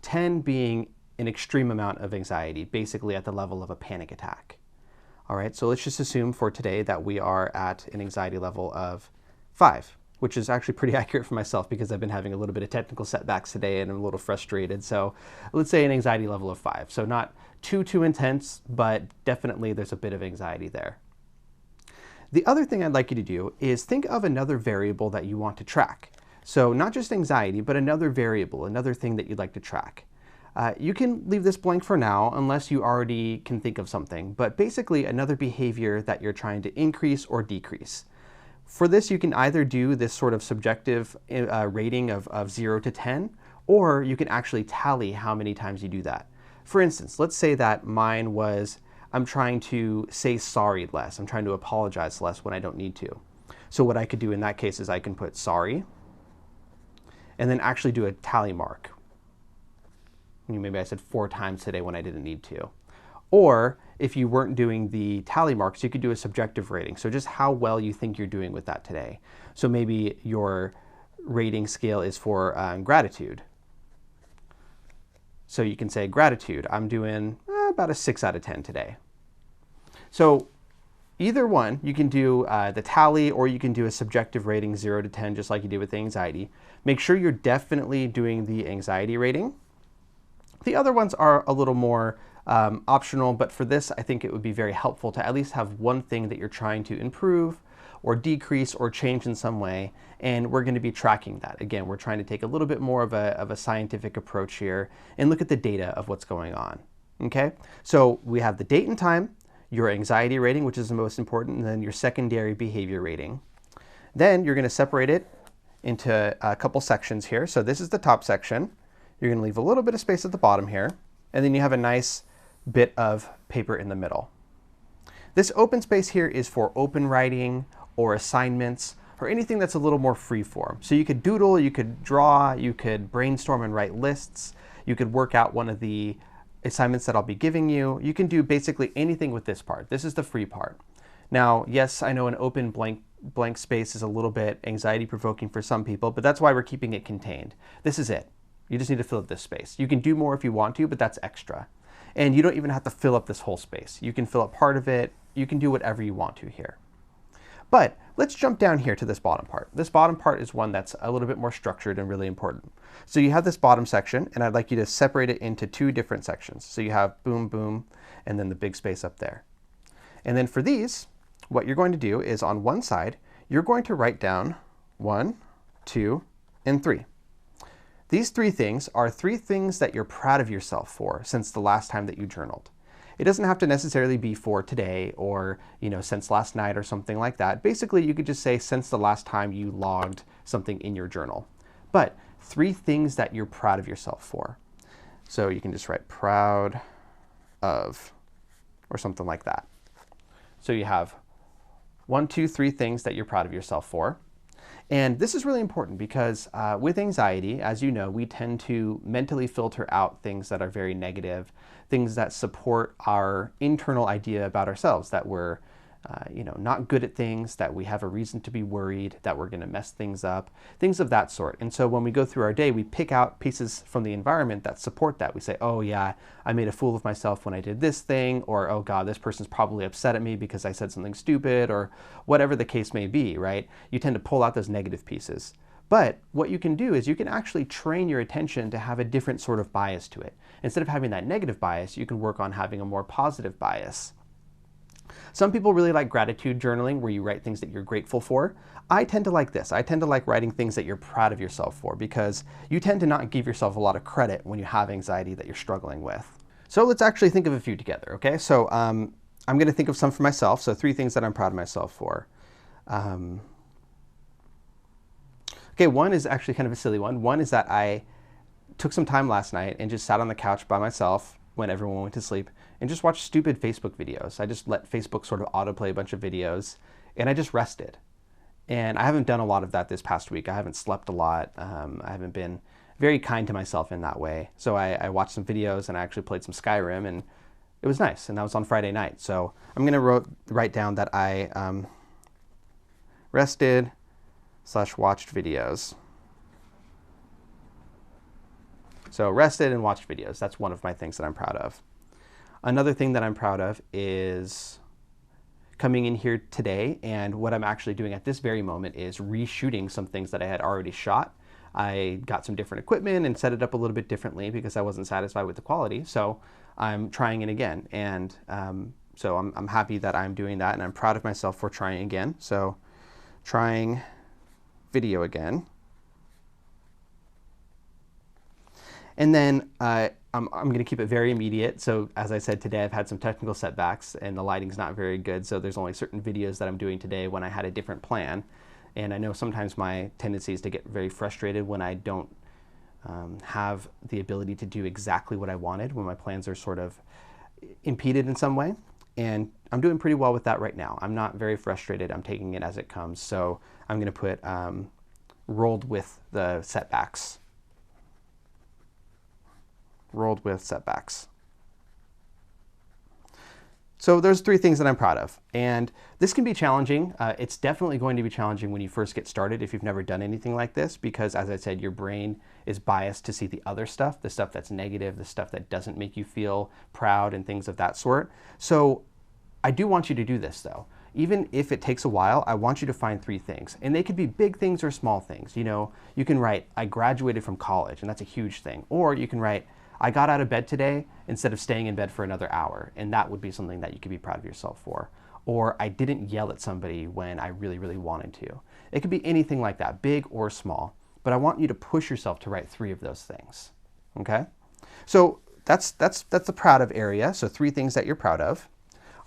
10 being an extreme amount of anxiety, basically at the level of a panic attack. All right, so let's just assume for today that we are at an anxiety level of 5, which is actually pretty accurate for myself because I've been having a little bit of technical setbacks today and I'm a little frustrated. So let's say an anxiety level of 5. So not too intense, but definitely there's a bit of anxiety there. The other thing I'd like you to do is think of another variable that you want to track. So not just anxiety, but another variable, another thing that you'd like to track. You can leave this blank for now unless you already can think of something, but basically another behavior that you're trying to increase or decrease. For this, you can either do this sort of subjective rating of 0 to 10, or you can actually tally how many times you do that. For instance, let's say that mine was, I'm trying to say sorry less. I'm trying to apologize less when I don't need to. So what I could do in that case is I can put sorry, and then actually do a tally mark. Maybe I said 4 times today when I didn't need to. Or if you weren't doing the tally marks, you could do a subjective rating. So just how well you think you're doing with that today. So maybe your rating scale is for gratitude. So you can say gratitude, I'm doing about a 6 out of 10 today. So either one, you can do the tally or you can do a subjective rating 0 to 10 just like you did with the anxiety. Make sure you're definitely doing the anxiety rating The other ones are a little more optional, but for this, I think it would be very helpful to at least have one thing that you're trying to improve or decrease or change in some way, and we're going to be tracking that. Again, we're trying to take a little bit more of a scientific approach here and look at the data of what's going on. Okay, so we have the date and time, your anxiety rating, which is the most important, and then your secondary behavior rating. Then you're going to separate it into a couple sections here. So this is the top section. You're going to leave a little bit of space at the bottom here, and then you have a nice bit of paper in the middle. This open space here is for open writing or assignments or anything that's a little more free form. So you could doodle, you could draw, you could brainstorm and write lists, you could work out one of the assignments that I'll be giving you. You can do basically anything with this part. This is the free part. Now, yes, I know an open blank space is a little bit anxiety provoking for some people, but that's why we're keeping it contained. This is it. You just need to fill up this space. You can do more if you want to, but that's extra. And you don't even have to fill up this whole space. You can fill up part of it. You can do whatever you want to here. But let's jump down here to this bottom part. This bottom part is one that's a little bit more structured and really important. So you have this bottom section, and I'd like you to separate it into two different sections. So you have boom, boom, and then the big space up there. And then for these, what you're going to do is on one side, you're going to write down 1, 2, and 3. These 3 things are 3 things that you're proud of yourself for since the last time that you journaled. It doesn't have to necessarily be for today or, since last night or something like that. Basically, you could just say since the last time you logged something in your journal. But 3 things that you're proud of yourself for. So you can just write proud of or something like that. So you have 1, 2, 3 things that you're proud of yourself for. And this is really important because with anxiety, as you know, we tend to mentally filter out things that are very negative, things that support our internal idea about ourselves, that we're not good at things, that we have a reason to be worried, that we're going to mess things up, things of that sort. And so when we go through our day, we pick out pieces from the environment that support that. We say, oh yeah, I made a fool of myself when I did this thing, or oh God, this person's probably upset at me because I said something stupid, or whatever the case may be, right? You tend to pull out those negative pieces. But what you can do is you can actually train your attention to have a different sort of bias to it. Instead of having that negative bias, you can work on having a more positive bias. Some people really like gratitude journaling, where you write things that you're grateful for. I tend to like this. I tend to like writing things that you're proud of yourself for, because you tend to not give yourself a lot of credit when you have anxiety that you're struggling with. So let's actually think of a few together, okay? So I'm going to think of some for myself. So 3 things that I'm proud of myself for. Okay, one is actually kind of a silly one. One is that I took some time last night and just sat on the couch by myself when everyone went to sleep and just watched stupid Facebook videos. I just let Facebook sort of autoplay a bunch of videos, and I just rested. And I haven't done a lot of that this past week. I haven't slept a lot. I haven't been very kind to myself in that way. So I watched some videos and I actually played some Skyrim, and it was nice. And that was on Friday night. So I'm going to write down that I rested/watched videos. So rested and watched videos. That's one of my things that I'm proud of. Another thing that I'm proud of is coming in here today, and what I'm actually doing at this very moment is reshooting some things that I had already shot. I got some different equipment and set it up a little bit differently because I wasn't satisfied with the quality. So I'm trying it again. And so I'm happy that I'm doing that, and I'm proud of myself for trying again. So trying video again. And then I'm going to keep it very immediate. So as I said today, I've had some technical setbacks and the lighting's not very good. So there's only certain videos that I'm doing today when I had a different plan. And I know sometimes my tendency is to get very frustrated when I don't have the ability to do exactly what I wanted, when my plans are sort of impeded in some way. And I'm doing pretty well with that right now. I'm not very frustrated. I'm taking it as it comes. So I'm going to put rolled with the setbacks. Rolled with setbacks. So there's 3 things that I'm proud of. And this can be challenging. It's definitely going to be challenging when you first get started if you've never done anything like this, because as I said, your brain is biased to see the other stuff, the stuff that's negative, the stuff that doesn't make you feel proud and things of that sort. So I do want you to do this though. Even if it takes a while, I want you to find 3 things. And they could be big things or small things. You know, you can write, I graduated from college, and that's a huge thing. Or you can write, I got out of bed today instead of staying in bed for another hour, and that would be something that you could be proud of yourself for. Or I didn't yell at somebody when I really, really wanted to. It could be anything like that, big or small, but I want you to push yourself to write 3 of those things, okay? So that's the proud of area, so 3 things that you're proud of.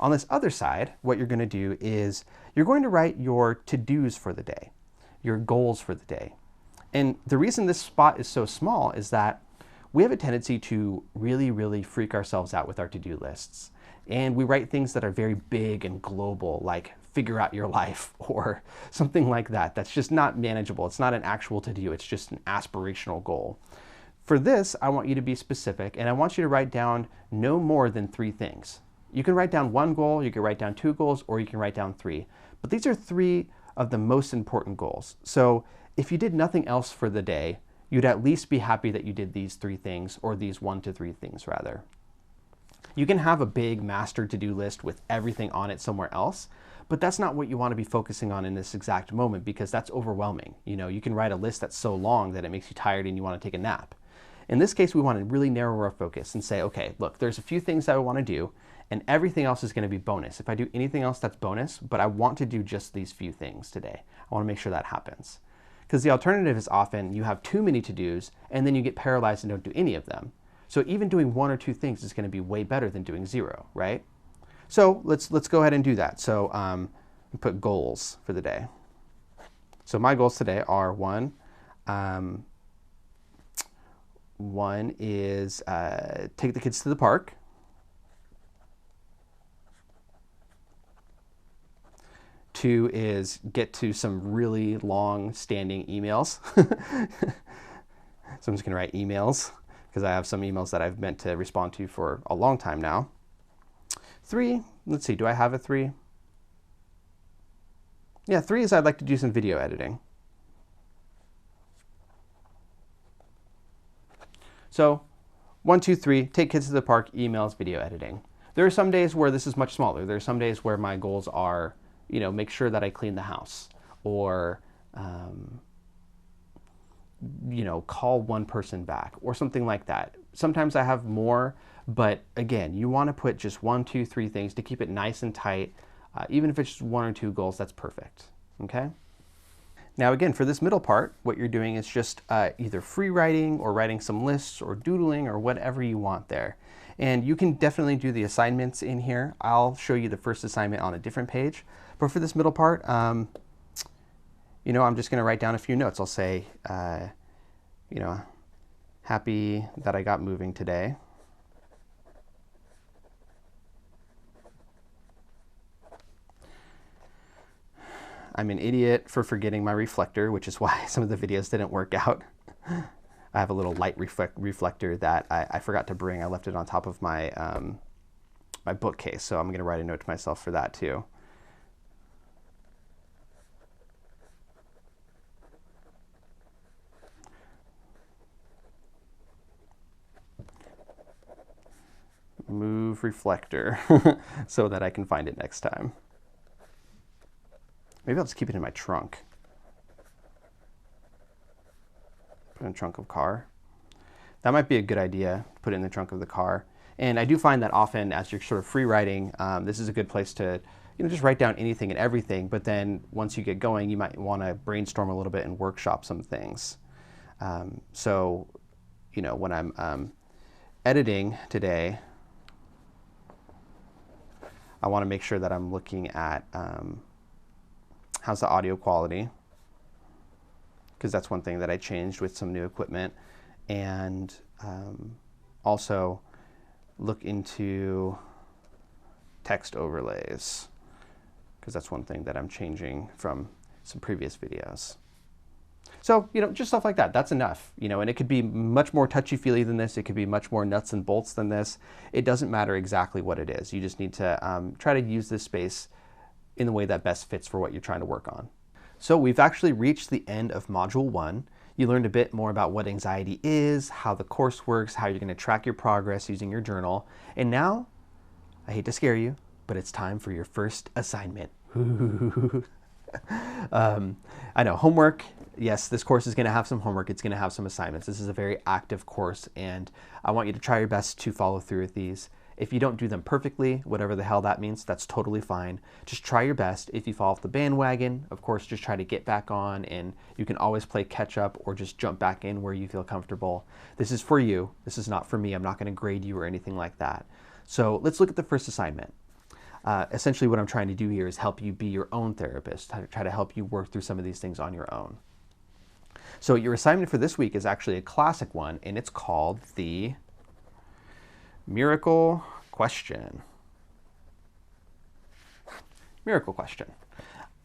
On this other side, what you're going to do is you're going to write your to-dos for the day, your goals for the day. And the reason this spot is so small is that we have a tendency to really, really freak ourselves out with our to-do lists. And we write things that are very big and global, like figure out your life or something like that. That's just not manageable. It's not an actual to-do. It's just an aspirational goal. For this, I want you to be specific, and I want you to write down no more than 3 things. You can write down 1 goal, you can write down 2 goals, or you can write down 3. But these are 3 of the most important goals. So if you did nothing else for the day, you'd at least be happy that you did these 3 things, or these 1 to 3 things rather. You can have a big master to-do list with everything on it somewhere else, but that's not what you want to be focusing on in this exact moment because that's overwhelming. You know, you can write a list that's so long that it makes you tired and you want to take a nap. In this case, we want to really narrow our focus and say, okay, look, there's a few things that I want to do, and everything else is going to be bonus. If I do anything else, that's bonus, but I want to do just these few things today. I want to make sure that happens. Because the alternative is often you have too many to-dos, and then you get paralyzed and don't do any of them. So even doing 1 or 2 things is going to be way better than doing 0, right? So let's go ahead and do that. So we put goals for the day. So my goals today are 1 is take the kids to the park. 2 is get to some really long standing emails. So I'm just going to write emails because I have some emails that I've meant to respond to for a long time now. 3, let's see, do I have a 3? Yeah, 3 is I'd like to do some video editing. So 1, 2, 3, take kids to the park, emails, video editing. There are some days where this is much smaller. There are some days where my goals are, you know, make sure that I clean the house or, you know, call 1 person back or something like that. Sometimes I have more, but again, you want to put just 1, 2, 3 things to keep it nice and tight. Even if it's just 1 or 2 goals, that's perfect, okay? Now again, for this middle part, what you're doing is just either free writing or writing some lists or doodling or whatever you want there. And you can definitely do the assignments in here. I'll show you the first assignment on a different page. But for this middle part, you know, I'm just going to write down a few notes. I'll say, you know, happy that I got moving today. I'm an idiot for forgetting my reflector, which is why some of the videos didn't work out. I have a little light reflector that I forgot to bring. I left it on top of my, my bookcase, so I'm going to write a note to myself for that too. Move reflector so that I can find it next time. Maybe I'll just keep it in my trunk. Put it in the trunk of car. That might be a good idea, put it in the trunk of the car. And I do find that often as you're sort of free writing, this is a good place to, you know, just write down anything and everything, but then once you get going, you might want to brainstorm a little bit and workshop some things. So, you know, when I'm editing today, I want to make sure that I'm looking at how's the audio quality, because that's one thing that I changed with some new equipment, and also look into text overlays, because that's one thing that I'm changing from some previous videos. So, you know, just stuff like that. That's enough, you know, and it could be much more touchy-feely than this. It could be much more nuts and bolts than this. It doesn't matter exactly what it is. You just need to try to use this space in the way that best fits for what you're trying to work on. So we've actually reached the end of Module 1. You learned a bit more about what anxiety is, how the course works, how you're going to track your progress using your journal. And now, I hate to scare you, but it's time for your first assignment. I know, homework. Yes, this course is going to have some homework. It's going to have some assignments. This is a very active course, and I want you to try your best to follow through with these. If you don't do them perfectly, whatever the hell that means, that's totally fine. Just try your best. If you fall off the bandwagon, of course, just try to get back on, and you can always play catch up or just jump back in where you feel comfortable. This is for you. This is not for me. I'm not going to grade you or anything like that. So let's look at the first assignment. Essentially what I'm trying to do here is help you be your own therapist, try to help you work through some of these things on your own. So your assignment for this week is actually a classic one, and it's called the Miracle Question. Miracle Question.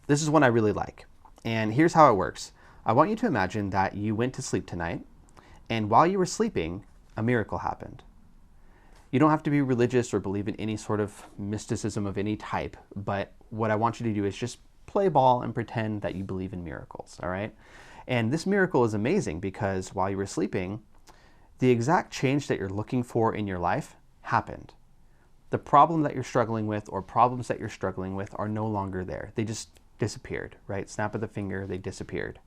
This is one I really like. And here's how it works. I want you to imagine that you went to sleep tonight, and while you were sleeping, a miracle happened. You don't have to be religious or believe in any sort of mysticism of any type, but what I want you to do is just play ball and pretend that you believe in miracles, all right? And this miracle is amazing because while you were sleeping, the exact change that you're looking for in your life happened. The problem that you're struggling with or problems that you're struggling with are no longer there. They just disappeared, right? Snap of the finger, they disappeared.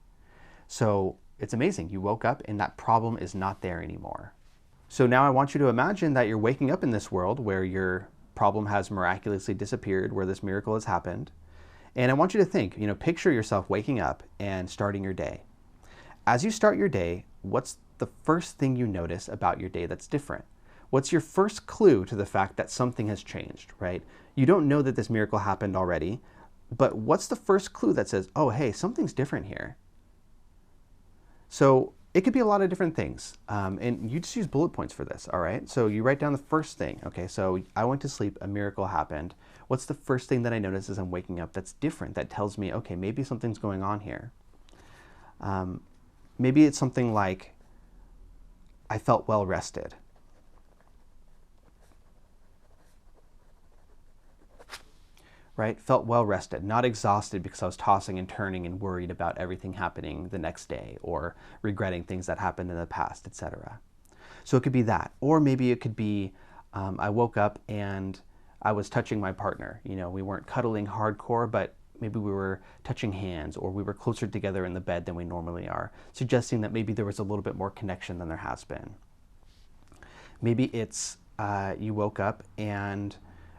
So it's amazing. You woke up and that problem is not there anymore. So now I want you to imagine that you're waking up in this world where your problem has miraculously disappeared, where this miracle has happened. And I want you to think, picture yourself waking up and starting your day. As you start your day, what's the first thing you notice about your day that's different? What's your first clue to the fact that something has changed, right? You don't know that this miracle happened already, but what's the first clue that says, oh, hey, something's different here? So it could be a lot of different things, and you just use bullet points for this, all right? So you write down the first thing. Okay, so I went to sleep, a miracle happened. What's the first thing that I notice as I'm waking up that's different, that tells me, okay, maybe something's going on here? Maybe it's something like, I felt well rested. Right? Felt well rested, not exhausted because I was tossing and turning and worried about everything happening the next day or regretting things that happened in the past, etc. So it could be that. Or maybe it could be, I woke up and I was touching my partner. We weren't cuddling hardcore, but maybe we were touching hands or we were closer together in the bed than we normally are, suggesting that maybe there was a little bit more connection than there has been. Maybe it's you woke up and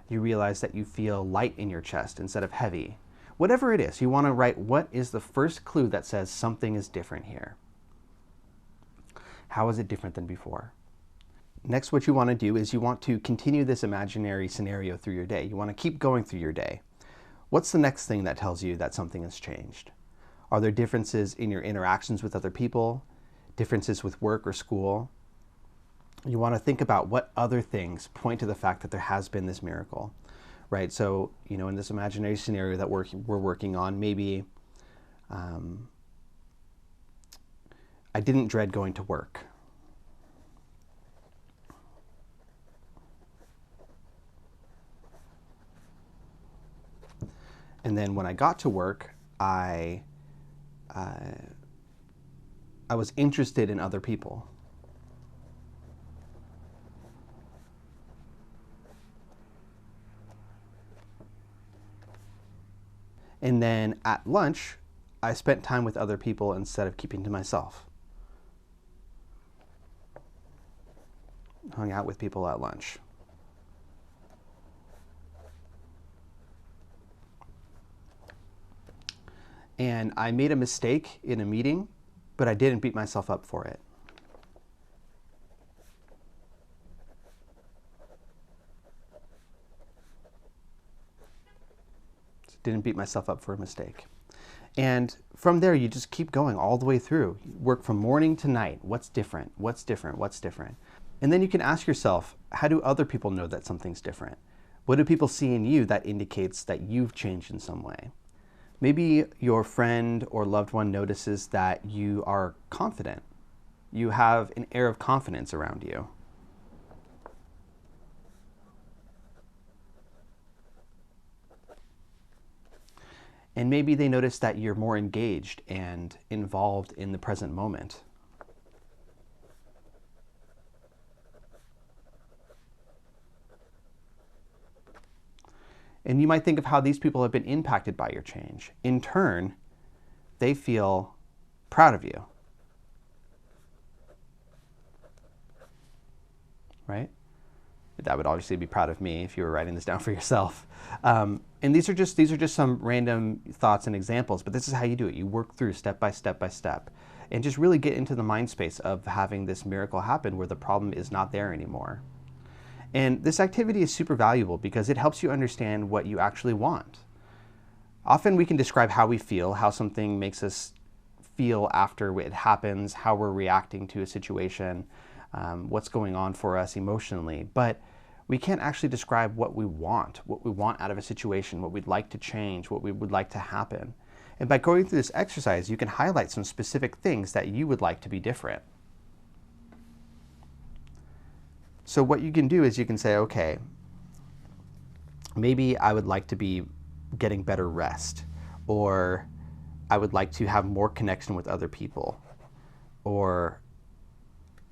you realize that you feel light in your chest instead of heavy. Whatever it is, you want to write what is the first clue that says something is different here. How is it different than before? Next, what you want to do is you want to continue this imaginary scenario through your day. You want to keep going through your day. What's the next thing that tells you that something has changed? Are there differences in your interactions with other people? Differences with work or school? You want to think about what other things point to the fact that there has been this miracle, right? So, in this imaginary scenario that we're working on, maybe I didn't dread going to work. And then when I got to work, I was interested in other people. And then at lunch, I spent time with other people instead of keeping to myself. Hung out with people at lunch. And I made a mistake in a meeting, but I didn't beat myself up for it. Didn't beat myself up for a mistake. And from there, you just keep going all the way through. You work from morning to night. What's different? What's different? What's different? And then you can ask yourself, how do other people know that something's different? What do people see in you that indicates that you've changed in some way? Maybe your friend or loved one notices that you are confident. You have an air of confidence around you. And maybe they notice that you're more engaged and involved in the present moment. And you might think of how these people have been impacted by your change. In turn, they feel proud of you, right? That would obviously be proud of me if you were writing this down for yourself. And these are just some random thoughts and examples, but this is how you do it. You work through step by step by step, and just really get into the mind space of having this miracle happen where the problem is not there anymore. And this activity is super valuable because it helps you understand what you actually want. Often we can describe how we feel, how something makes us feel after it happens, how we're reacting to a situation, what's going on for us emotionally, but we can't actually describe what we want out of a situation, what we'd like to change, what we would like to happen. And by going through this exercise, you can highlight some specific things that you would like to be different. So what you can do is you can say, okay, maybe I would like to be getting better rest, or I would like to have more connection with other people, or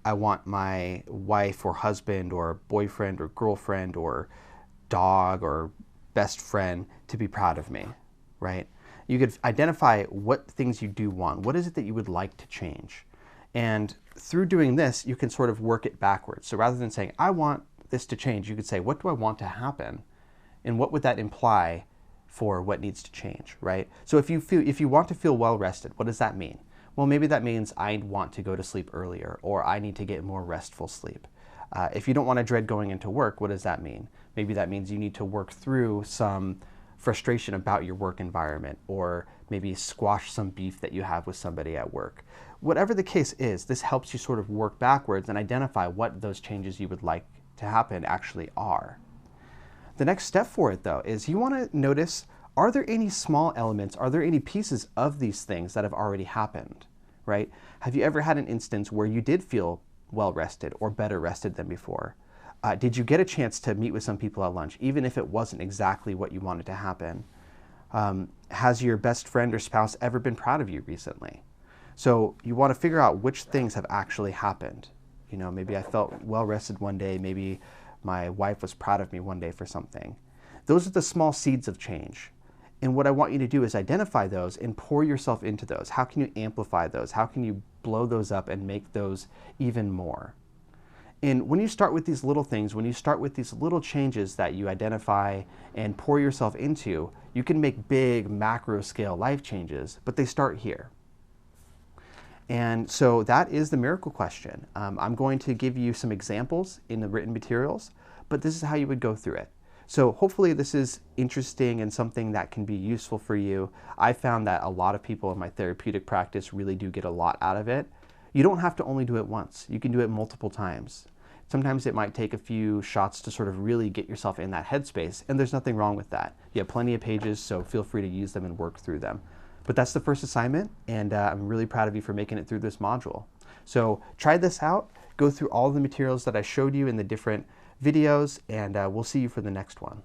I want my wife or husband or boyfriend or girlfriend or dog or best friend to be proud of me, right? You could identify what things you do want. What is it that you would like to change? And through doing this, you can sort of work it backwards. So rather than saying, I want this to change, you could say, what do I want to happen? And what would that imply for what needs to change, right? So if you want to feel well rested, what does that mean? Well, maybe that means I want to go to sleep earlier, or I need to get more restful sleep. If you don't want to dread going into work, what does that mean? Maybe that means you need to work through some frustration about your work environment, or maybe squash some beef that you have with somebody at work. Whatever the case is, this helps you sort of work backwards and identify what those changes you would like to happen actually are. The next step for it, though, is you want to notice, are there any small elements, are there any pieces of these things that have already happened, right? Have you ever had an instance where you did feel well rested or better rested than before? Did you get a chance to meet with some people at lunch, even if it wasn't exactly what you wanted to happen? Has your best friend or spouse ever been proud of you recently? So you want to figure out which things have actually happened. You know, maybe I felt well rested one day, maybe my wife was proud of me one day for something. Those are the small seeds of change. And what I want you to do is identify those and pour yourself into those. How can you amplify those? How can you blow those up and make those even more? And when you start with these little things, when you start with these little changes that you identify and pour yourself into, you can make big macro scale life changes, but they start here. And so that is the miracle question. I'm going to give you some examples in the written materials, but this is how you would go through it. So hopefully this is interesting and something that can be useful for you. I found that a lot of people in my therapeutic practice really do get a lot out of it. You don't have to only do it once. You can do it multiple times. Sometimes it might take a few shots to sort of really get yourself in that headspace, and there's nothing wrong with that. You have plenty of pages, so feel free to use them and work through them. But that's the first assignment, and I'm really proud of you for making it through this module. So try this out, go through all the materials that I showed you in the different videos, and we'll see you for the next one.